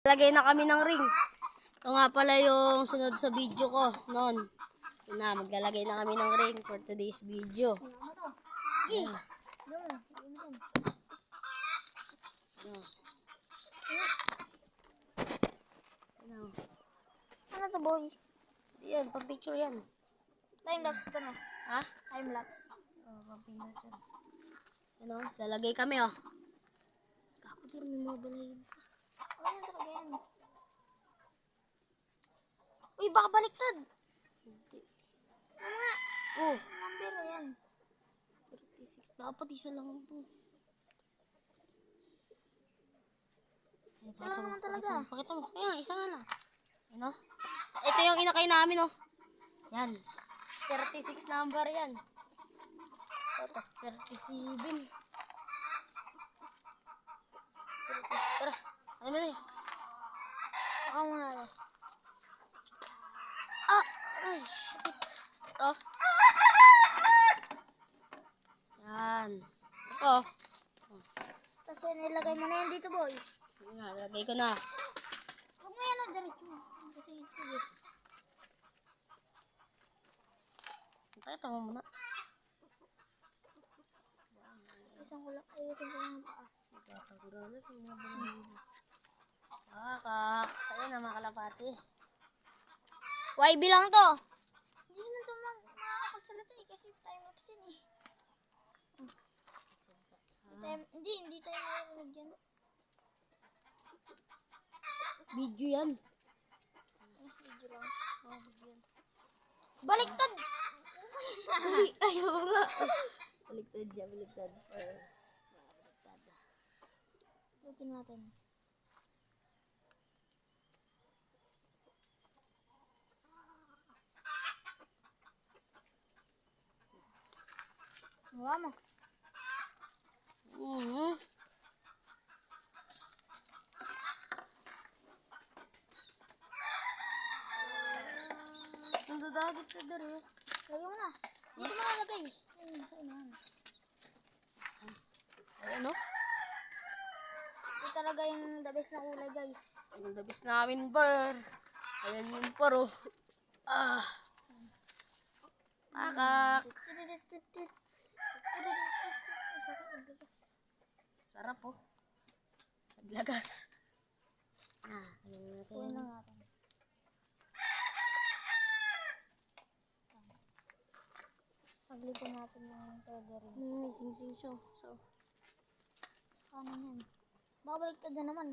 Lagay na kami ng ring. Ito nga pala yung sunod sa video ko noon. Yun na, maglalagay na kami ng ring for today's video. Ayan. Ano to, boy? Yan, pang-picture yan. Time-lapse to na. Ha? Time-lapse. Pang-picture. Ano, lalagay kami oh. Kako din, may mobile head. Ano yan talaga yan? Uy, baka baliktad. Hindi. Ano nga? Oh, Number yan. 36. Dapat isa lang ito. Isa lang naman talaga. Pakita mo. Kaya, isa nga lang. Ano? Ito yung inakay namin oh. Yan. 36 number yan. Tapos 37. Tara. Ano ba eh? Ako nga. Ah! Ay, shit. Oh. Yan. Ito. Tapos nilagay mo na yan dito, boy. Yan nga, lagay ko na. Huwag mo yan na diretso mo. Kasi ito eh. Pakita mo muna. Isang kulak. Ayusin ko lang pa. Kakagurala sa mga banana. Kak. Sa'yo na mga kalapati. YB lang to. Hindi naman ito makakapagsalita eh. Kasi time-lapse yun eh. Hindi tayo marinig yan. Video yan. Video lang. Oh, video yan. Baliktad! Ay, ayaw nga. Baliktad dyan, baliktad. Baliktad. Lutin natin. Gawa mo. Ang dadagit ka dari. Lagay mo na. Dito mo nalagay. Ayun, sa inahan. Ayan o. Ito talaga yung the best na kulay, guys. Ang dabis namin bar. Ayan yung paro. Ah. Pakak. Sarap po. Naglagas. Ayan Kunin natin. lang natin. Saglitin natin yung talaga rin. May singsing siya. So, Kanan yan. Baka baliktad na naman.